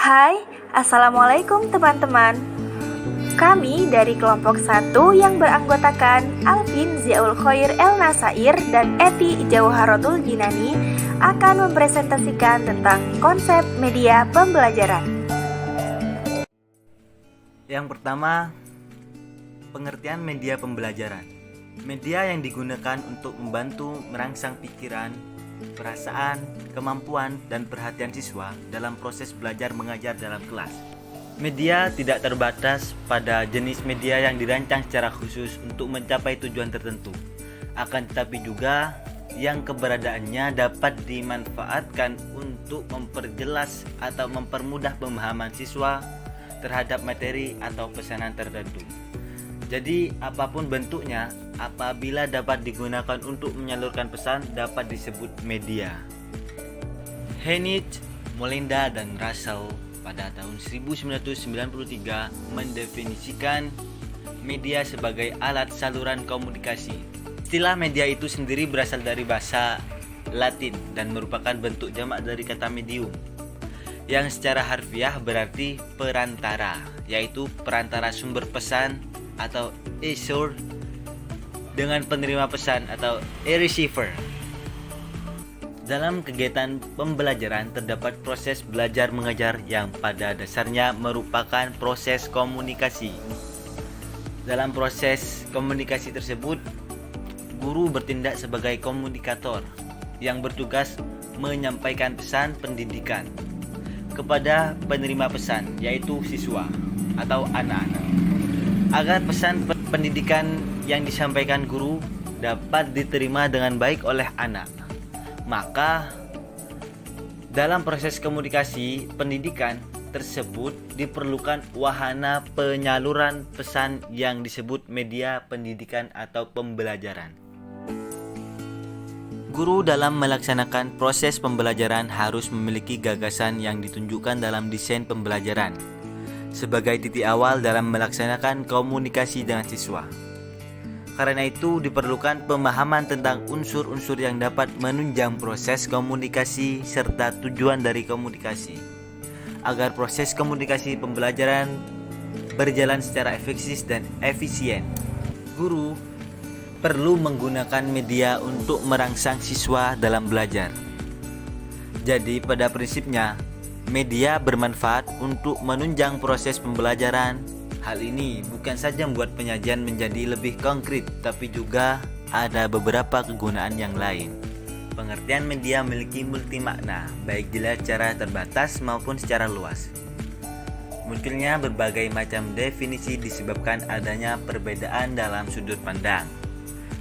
Hai, Assalamualaikum teman-teman. Kami dari kelompok 1 yang beranggotakan Alvin Ziaul Khoir El Nasair dan Eti Jawharatul Jinani akan mempresentasikan tentang konsep media pembelajaran. Yang pertama, pengertian media pembelajaran. Media yang digunakan untuk membantu merangsang pikiran, perasaan, kemampuan, dan perhatian siswa dalam proses belajar mengajar dalam kelas. Media tidak terbatas pada jenis media yang dirancang secara khusus untuk mencapai tujuan tertentu, akan tetapi juga yang keberadaannya dapat dimanfaatkan untuk memperjelas atau mempermudah pemahaman siswa terhadap materi atau pesanan tertentu. Jadi apapun bentuknya, apabila dapat digunakan untuk menyalurkan pesan dapat disebut media. Heinrich, Molinda, dan Russell pada tahun 1993 mendefinisikan media sebagai alat saluran komunikasi. Istilah media itu sendiri berasal dari bahasa Latin dan merupakan bentuk jamak dari kata medium, yang secara harfiah berarti perantara, yaitu perantara sumber pesan atau issuer dengan penerima pesan atau receiver. Dalam kegiatan pembelajaran terdapat proses belajar mengajar yang pada dasarnya merupakan proses komunikasi. Dalam proses komunikasi tersebut, guru bertindak sebagai komunikator yang bertugas menyampaikan pesan pendidikan kepada penerima pesan, yaitu siswa atau anak-anak, agar pesan pendidikan yang disampaikan guru dapat diterima dengan baik oleh anak. Maka dalam proses komunikasi pendidikan tersebut diperlukan wahana penyaluran pesan yang disebut media pendidikan atau pembelajaran. Guru dalam melaksanakan proses pembelajaran harus memiliki gagasan yang ditunjukkan dalam desain pembelajaran sebagai titik awal dalam melaksanakan komunikasi dengan siswa. Karena itu diperlukan pemahaman tentang unsur-unsur yang dapat menunjang proses komunikasi serta tujuan dari komunikasi, agar proses komunikasi pembelajaran berjalan secara efektif dan efisien. Guru perlu menggunakan media untuk merangsang siswa dalam belajar. Jadi pada prinsipnya, media bermanfaat untuk menunjang proses pembelajaran. Hal ini bukan saja membuat penyajian menjadi lebih konkret, tapi juga ada beberapa kegunaan yang lain. Pengertian media memiliki multi makna, baik jelas secara terbatas maupun secara luas. Munculnya berbagai macam definisi disebabkan adanya perbedaan dalam sudut pandang,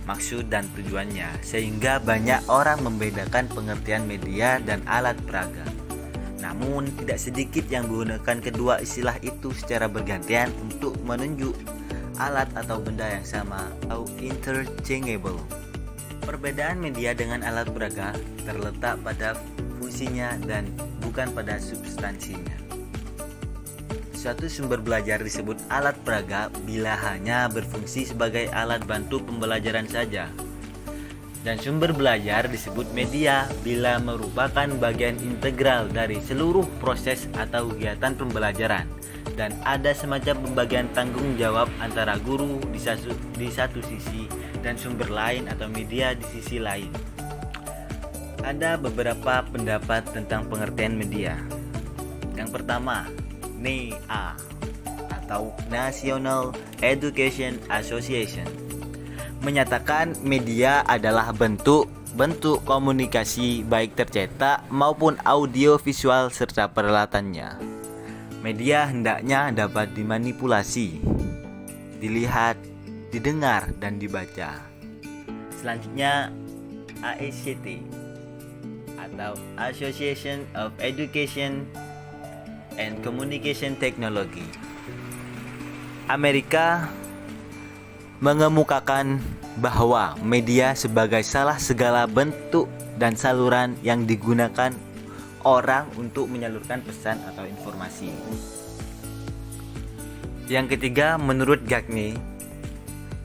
maksud dan tujuannya, sehingga banyak orang membedakan pengertian media dan alat peraga. Namun tidak sedikit yang menggunakan kedua istilah itu secara bergantian untuk menunjuk alat atau benda yang sama atau interchangeable. Perbedaan media dengan alat peraga terletak pada fungsinya dan bukan pada substansinya. Suatu sumber belajar disebut alat peraga bila hanya berfungsi sebagai alat bantu pembelajaran saja. Dan sumber belajar disebut media bila merupakan bagian integral dari seluruh proses atau kegiatan pembelajaran dan ada semacam pembagian tanggung jawab antara guru di satu sisi dan sumber lain atau media di sisi lain. Ada beberapa pendapat tentang pengertian media. Yang pertama, NEA atau National Education Association menyatakan media adalah bentuk komunikasi baik tercetak maupun audio visual serta peralatannya. Media hendaknya dapat dimanipulasi, dilihat, didengar, dan dibaca. Selanjutnya, AECT atau Association of Education and Communication Technology Amerika mengemukakan bahwa media sebagai salah segala bentuk dan saluran yang digunakan orang untuk menyalurkan pesan atau informasi. Yang ketiga, menurut Gagne,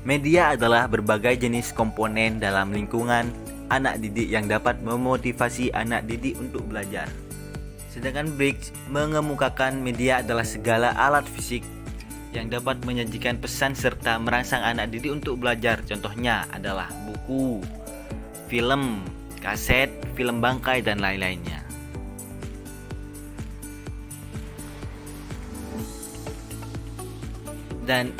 media adalah berbagai jenis komponen dalam lingkungan anak didik yang dapat memotivasi anak didik untuk belajar. Sedangkan Briggs mengemukakan media adalah segala alat fisik yang dapat menyajikan pesan serta merangsang anak didik untuk belajar. Contohnya adalah buku, film, kaset, film bangkai, dan lain-lainnya. Dan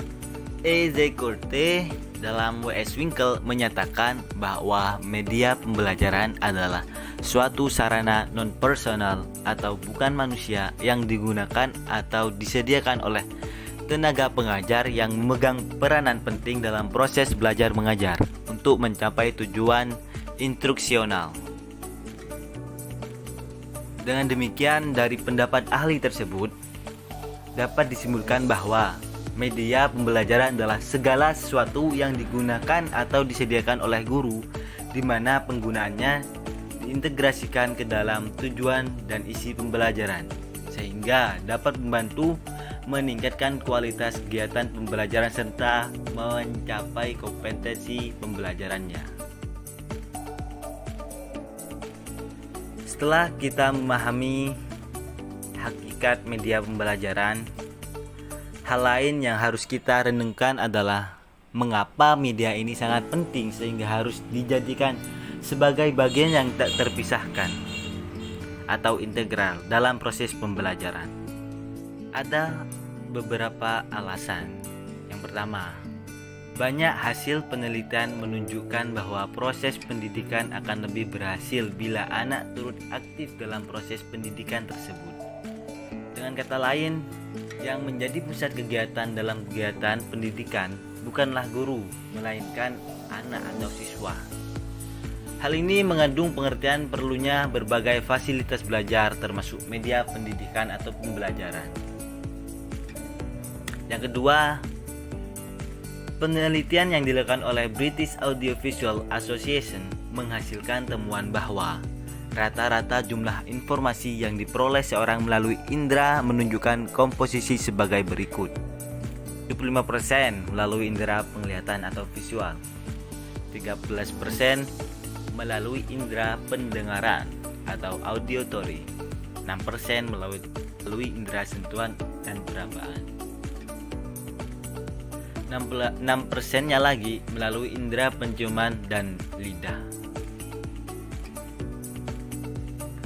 E.Z. Korte dalam W.S. Winkel menyatakan bahwa media pembelajaran adalah suatu sarana non-personal atau bukan manusia yang digunakan atau disediakan oleh tenaga pengajar yang memegang peranan penting dalam proses belajar mengajar untuk mencapai tujuan instruksional. Dengan demikian, dari pendapat ahli tersebut dapat disimpulkan bahwa media pembelajaran adalah segala sesuatu yang digunakan atau disediakan oleh guru di mana penggunaannya diintegrasikan ke dalam tujuan dan isi pembelajaran sehingga dapat membantu meningkatkan kualitas kegiatan pembelajaran serta mencapai kompetensi pembelajarannya. Setelah kita memahami hakikat media pembelajaran, hal lain yang harus kita renungkan adalah mengapa media ini sangat penting sehingga harus dijadikan sebagai bagian yang tak terpisahkan atau integral dalam proses pembelajaran. Ada beberapa alasan. Yang pertama, banyak hasil penelitian menunjukkan bahwa proses pendidikan akan lebih berhasil bila anak turut aktif dalam proses pendidikan tersebut. Dengan kata lain, yang menjadi pusat kegiatan dalam kegiatan pendidikan bukanlah guru, melainkan anak atau siswa. Hal ini mengandung pengertian perlunya berbagai fasilitas belajar termasuk media pendidikan atau pembelajaran. Yang kedua, penelitian yang dilakukan oleh British Audiovisual Association menghasilkan temuan bahwa rata-rata jumlah informasi yang diperoleh seorang melalui indera menunjukkan komposisi sebagai berikut. 25% melalui indera penglihatan atau visual, 13% melalui indera pendengaran atau auditory, 6% melalui indera sentuhan dan perabaan. 6%-nya lagi melalui indera penciuman dan lidah.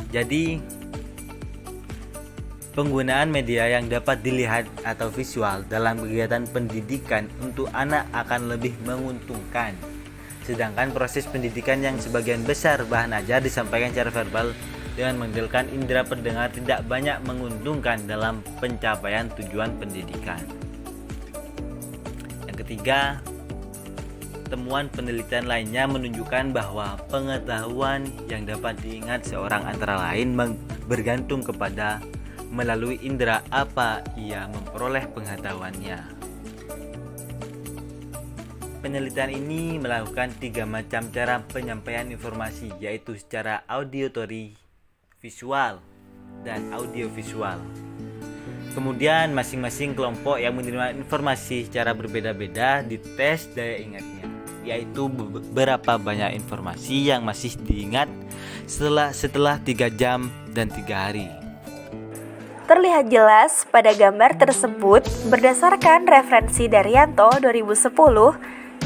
Jadi, penggunaan media yang dapat dilihat atau visual dalam kegiatan pendidikan untuk anak akan lebih menguntungkan. Sedangkan proses pendidikan yang sebagian besar bahan ajar disampaikan secara verbal dengan mengandalkan indera pendengar tidak banyak menguntungkan dalam pencapaian tujuan pendidikan. Ketiga, temuan penelitian lainnya menunjukkan bahwa pengetahuan yang dapat diingat seorang antara lain bergantung kepada melalui indera apa ia memperoleh pengetahuannya. Penelitian ini melakukan 3 macam cara penyampaian informasi, yaitu secara auditory, visual, dan audiovisual. Kemudian masing-masing kelompok yang menerima informasi secara berbeda-beda dites daya ingatnya, yaitu berapa banyak informasi yang masih diingat setelah 3 jam dan 3 hari. Terlihat jelas pada gambar tersebut berdasarkan referensi Daryanto 2010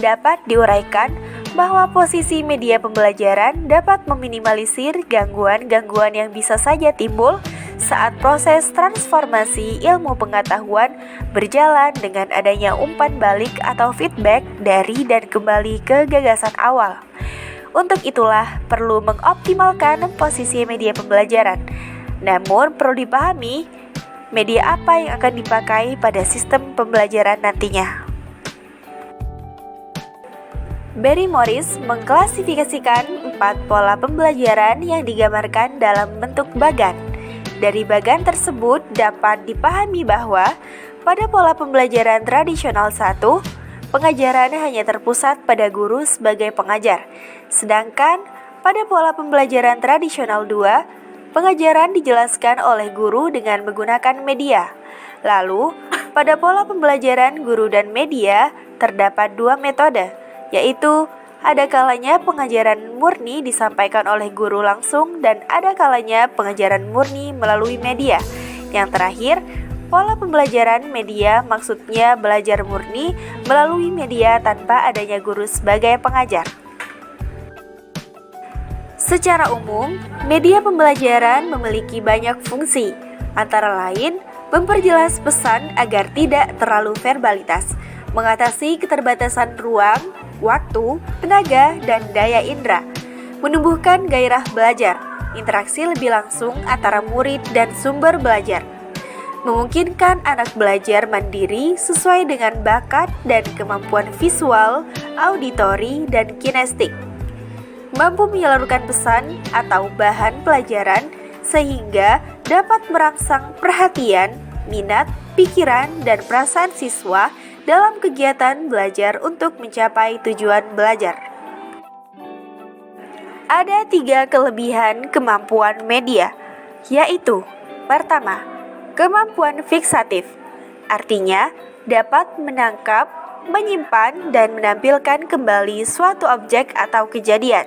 dapat diuraikan bahwa posisi media pembelajaran dapat meminimalisir gangguan-gangguan yang bisa saja timbul saat proses transformasi ilmu pengetahuan berjalan dengan adanya umpan balik atau feedback dari dan kembali ke gagasan awal. Untuk itulah perlu mengoptimalkan posisi media pembelajaran. Namun perlu dipahami media apa yang akan dipakai pada sistem pembelajaran nantinya. Barry Morris mengklasifikasikan 4 pola pembelajaran yang digambarkan dalam bentuk bagan. Dari bagan tersebut dapat dipahami bahwa pada pola pembelajaran tradisional 1, pengajaran hanya terpusat pada guru sebagai pengajar. Sedangkan pada pola pembelajaran tradisional 2, pengajaran dijelaskan oleh guru dengan menggunakan media. Lalu, pada pola pembelajaran guru dan media terdapat 2 metode, yaitu Ada kalanya pengajaran murni disampaikan oleh guru langsung dan ada kalanya pengajaran murni melalui media. Yang terakhir, pola pembelajaran media maksudnya belajar murni melalui media tanpa adanya guru sebagai pengajar. Secara umum, media pembelajaran memiliki banyak fungsi, antara lain memperjelas pesan agar tidak terlalu verbalitas, mengatasi keterbatasan ruang, waktu, tenaga, dan daya indera, menumbuhkan gairah belajar, interaksi lebih langsung antara murid dan sumber belajar, memungkinkan anak belajar mandiri sesuai dengan bakat dan kemampuan visual, auditori, dan kinestik, mampu menyalurkan pesan atau bahan pelajaran sehingga dapat merangsang perhatian, minat, pikiran, dan perasaan siswa dalam kegiatan belajar untuk mencapai tujuan belajar. Ada 3 kelebihan kemampuan media, yaitu: pertama, kemampuan fiksatif, artinya dapat menangkap, menyimpan, dan menampilkan kembali suatu objek atau kejadian.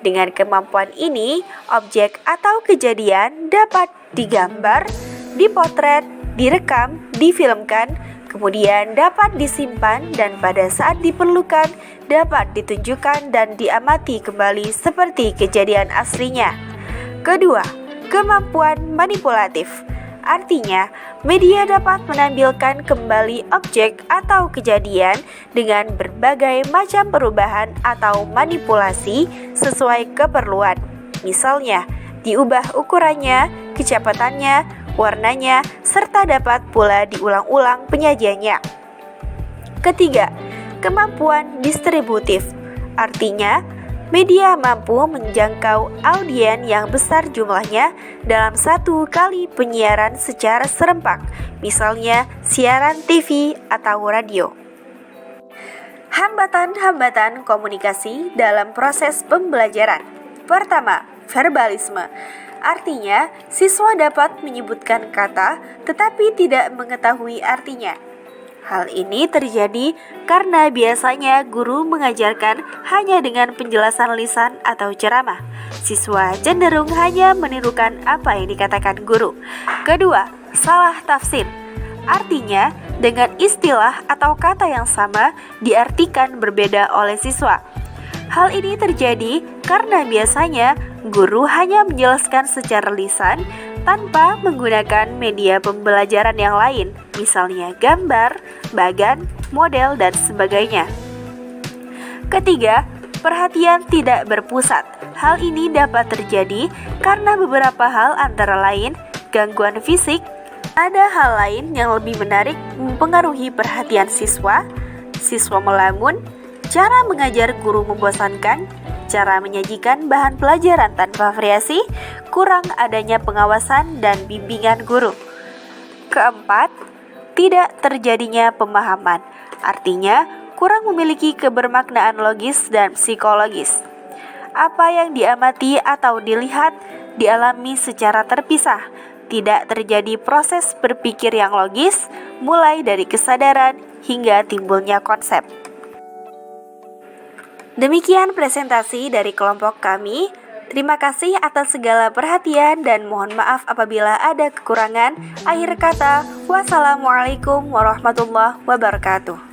Dengan kemampuan ini, objek atau kejadian dapat digambar, dipotret, direkam, difilmkan, kemudian dapat disimpan dan pada saat diperlukan dapat ditunjukkan dan diamati kembali seperti kejadian aslinya. Kedua, kemampuan manipulatif. Artinya, media dapat menampilkan kembali objek atau kejadian dengan berbagai macam perubahan atau manipulasi sesuai keperluan. Misalnya, diubah ukurannya, kecepatannya, warnanya, serta dapat pula diulang-ulang penyajiannya. Ketiga, kemampuan distributif. Artinya, media mampu menjangkau audiens yang besar jumlahnya dalam satu kali penyiaran secara serempak, misalnya siaran TV atau radio. Hambatan-hambatan komunikasi dalam proses pembelajaran. Pertama, verbalisme. Artinya, siswa dapat menyebutkan kata tetapi tidak mengetahui artinya. Hal ini terjadi karena biasanya guru mengajarkan hanya dengan penjelasan lisan atau ceramah. Siswa cenderung hanya menirukan apa yang dikatakan guru. Kedua, salah tafsir. Artinya, dengan istilah atau kata yang sama diartikan berbeda oleh siswa. Hal ini terjadi karena biasanya guru hanya menjelaskan secara lisan tanpa menggunakan media pembelajaran yang lain, misalnya gambar, bagan, model, dan sebagainya. Ketiga, perhatian tidak berpusat. Hal ini dapat terjadi karena beberapa hal antara lain gangguan fisik. Ada hal lain yang lebih menarik mempengaruhi perhatian siswa melamun, cara mengajar guru membosankan, cara menyajikan bahan pelajaran tanpa variasi, kurang adanya pengawasan dan bimbingan guru. Keempat, tidak terjadinya pemahaman, artinya kurang memiliki kebermaknaan logis dan psikologis. Apa yang diamati atau dilihat dialami secara terpisah, tidak terjadi proses berpikir yang logis, mulai dari kesadaran hingga timbulnya konsep. Demikian presentasi dari kelompok kami. Terima kasih atas segala perhatian dan mohon maaf apabila ada kekurangan. Akhir kata, wassalamualaikum warahmatullahi wabarakatuh.